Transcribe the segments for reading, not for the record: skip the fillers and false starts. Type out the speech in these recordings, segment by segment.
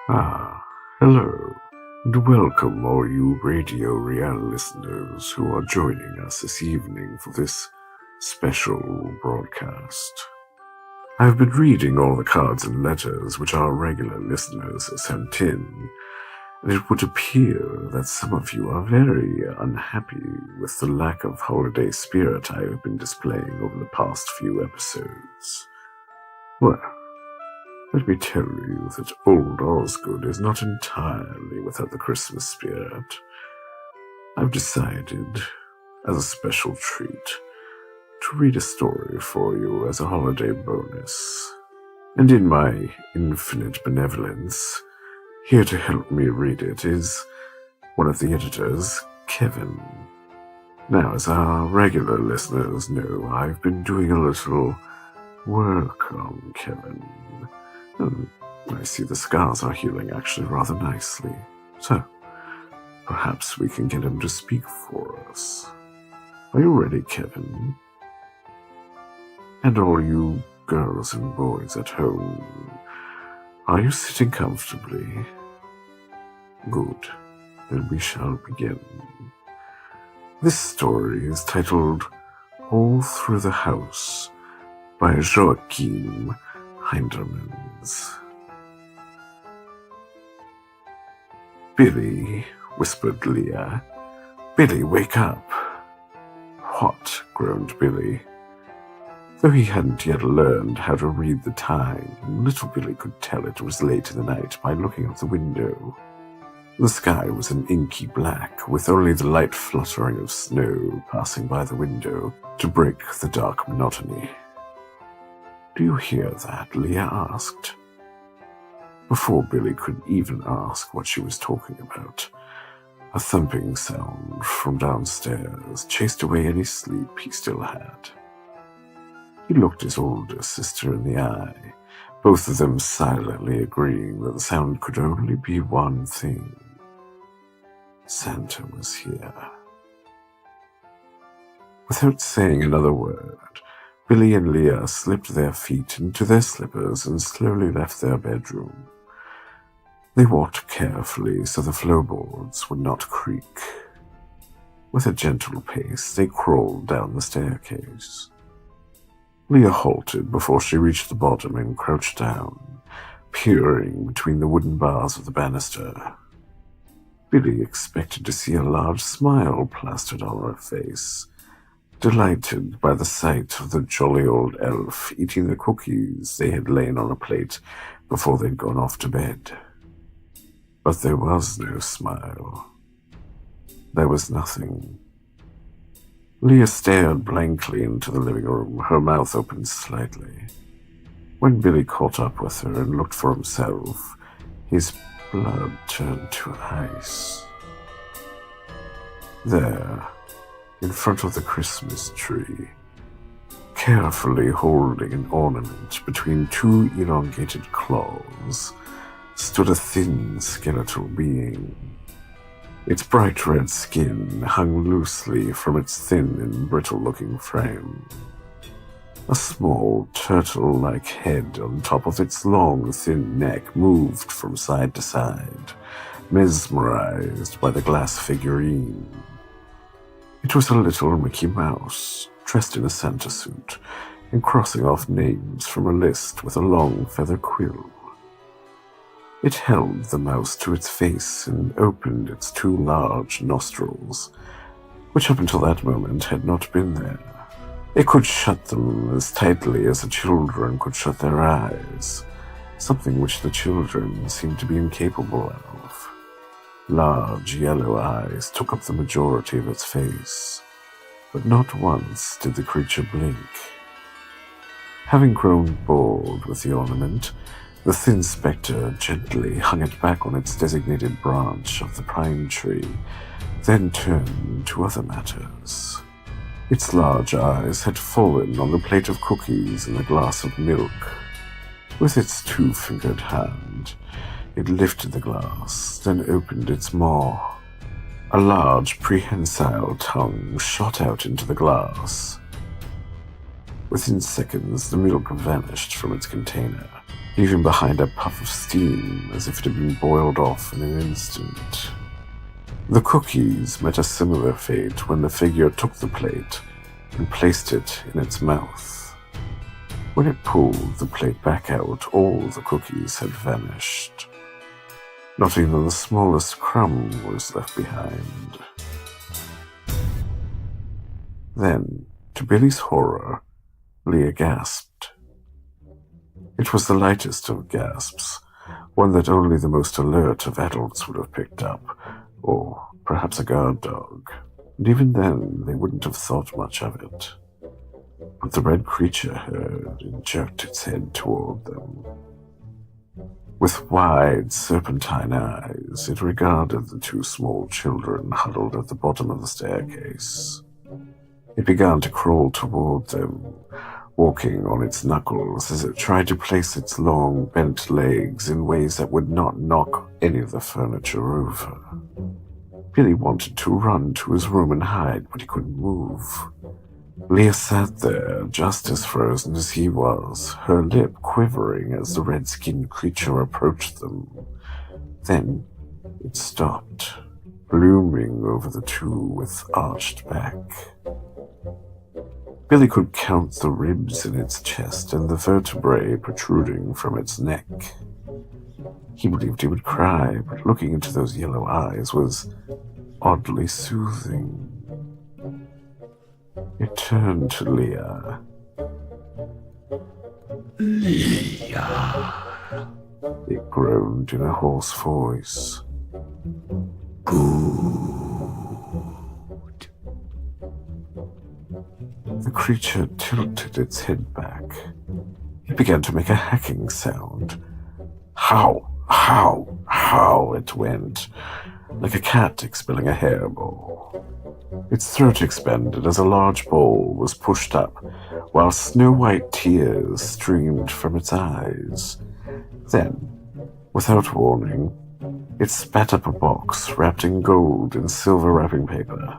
Hello, and welcome all you Radio Real listeners who are joining us this evening for this special broadcast. I've been reading all the cards and letters which our regular listeners have sent in, and it would appear that some of you are very unhappy with the lack of holiday spirit I have been displaying over the past few episodes. Well, let me tell you that old Osgoode is not entirely without the Christmas spirit. I've decided, as a special treat, to read a story for you as a holiday bonus. And in my infinite benevolence, here to help me read it is one of the editors, Kevin. Now, as our regular listeners know, I've been doing a little work on Kevin. I see the scars are healing actually rather nicely, so perhaps we can get him to speak for us. Are you ready, Kevin? And all you girls and boys at home, are you sitting comfortably? Good, then we shall begin. This story is titled All Through the House by Joachim Heindermans. Billy, whispered Leah. Billy, wake up. What? Groaned Billy. Though he hadn't yet learned how to read the time, little Billy could tell it was late in the night by looking out the window. The sky was an inky black, with only the light fluttering of snow passing by the window to break the dark monotony. Do you hear that? Leah asked. Before Billy could even ask what she was talking about, a thumping sound from downstairs chased away any sleep he still had. He looked his older sister in the eye, both of them silently agreeing that the sound could only be one thing. Santa was here. Without saying another word, Billy and Leah slipped their feet into their slippers and slowly left their bedroom. They walked carefully so the floorboards would not creak. With a gentle pace, they crawled down the staircase. Leah halted before she reached the bottom and crouched down, peering between the wooden bars of the banister. Billy expected to see a large smile plastered on her face, delighted by the sight of the jolly old elf eating the cookies they had lain on a plate before they'd gone off to bed. But there was no smile. There was nothing. Leah stared blankly into the living room, her mouth open slightly. When Billy caught up with her and looked for himself, his blood turned to ice. There, in front of the Christmas tree, carefully holding an ornament between two elongated claws, stood a thin skeletal being. Its bright red skin hung loosely from its thin and brittle-looking frame. A small turtle-like head on top of its long, thin neck moved from side to side, mesmerized by the glass figurine. It was a little Mickey Mouse, dressed in a Santa suit, and crossing off names from a list with a long feather quill. It held the mouse to its face and opened its two large nostrils, which up until that moment had not been there. It could shut them as tightly as the children could shut their eyes, something which the children seemed to be incapable of. Large yellow eyes took up the majority of its face, but not once did the creature blink. Having grown bored with the ornament, the thin spectre gently hung it back on its designated branch of the pine tree, then turned to other matters. Its large eyes had fallen on the plate of cookies and a glass of milk. With its two-fingered hand, it lifted the glass, then opened its maw. A large prehensile tongue shot out into the glass. Within seconds, the milk vanished from its container, leaving behind a puff of steam as if it had been boiled off in an instant. The cookies met a similar fate when the figure took the plate and placed it in its mouth. When it pulled the plate back out, all the cookies had vanished. Not even the smallest crumb was left behind. Then, to Billy's horror, Leah gasped. It was the lightest of gasps, one that only the most alert of adults would have picked up, or perhaps a guard dog, and even then they wouldn't have thought much of it. But the red creature heard and jerked its head toward them. With wide, serpentine eyes, it regarded the two small children huddled at the bottom of the staircase. It began to crawl toward them, walking on its knuckles as it tried to place its long, bent legs in ways that would not knock any of the furniture over. Billy wanted to run to his room and hide, but he couldn't move. Leah sat there, just as frozen as he was, her lip quivering as the red-skinned creature approached them. Then it stopped, looming over the two with arched back. Billy could count the ribs in its chest and the vertebrae protruding from its neck. He believed he would cry, but looking into those yellow eyes was oddly soothing. It turned to Leah. Leah, It groaned in a hoarse voice. Good. The creature tilted its head back. It began to make a hacking sound. How, it went, like a cat expelling a hairball. Its throat expanded as a large bowl was pushed up, while snow-white tears streamed from its eyes. Then, without warning, it spat up a box wrapped in gold and silver wrapping paper.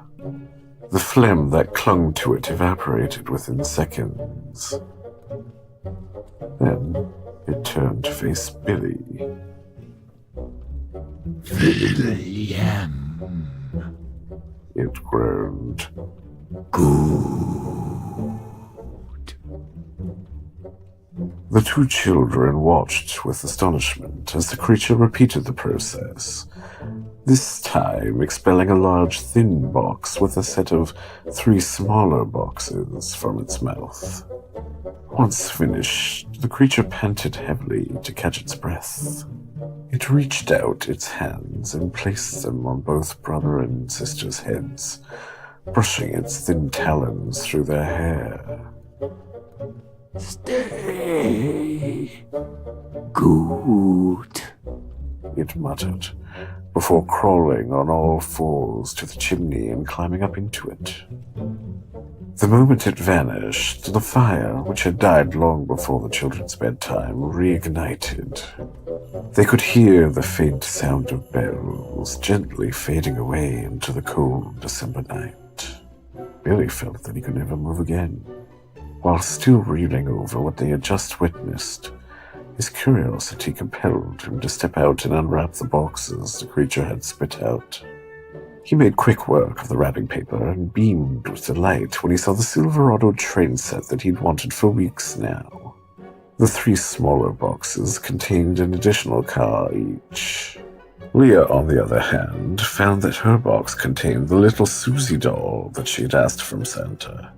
The phlegm that clung to it evaporated within seconds. Then it turned to face Billy. William. It groaned. Good. The two children watched with astonishment as the creature repeated the process, this time expelling a large thin box with a set of 3 smaller boxes from its mouth. Once finished, the creature panted heavily to catch its breath. It reached out its hands and placed them on both brother and sister's heads, brushing its thin talons through their hair. Stay. Good. It muttered, before crawling on all fours to the chimney and climbing up into it. The moment it vanished, the fire, which had died long before the children's bedtime, reignited. They could hear the faint sound of bells gently fading away into the cold December night. Billy felt that he could never move again. While still reeling over what they had just witnessed, his curiosity compelled him to step out and unwrap the boxes the creature had spit out. He made quick work of the wrapping paper and beamed with delight when he saw the Silverado train set that he'd wanted for weeks now. The 3 smaller boxes contained an additional car each. Leah, on the other hand, found that her box contained the little Susie doll that she had asked from Santa.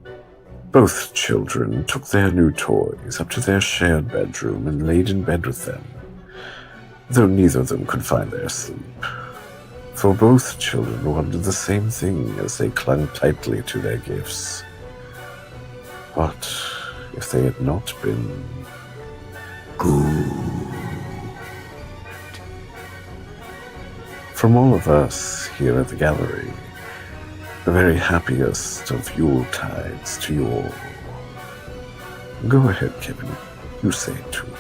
Both children took their new toys up to their shared bedroom and laid in bed with them, though neither of them could find their sleep. For both children wanted the same thing as they clung tightly to their gifts. But if they had not been Good. From all of us here at the gallery, the very happiest of Yuletides to you all. Go ahead, Kevin. You say it too.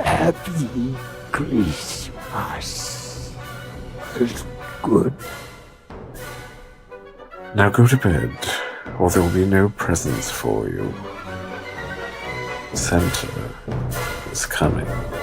Happy Christmas. It's good. Now go to bed, or there will be no presents for you. Santa is coming.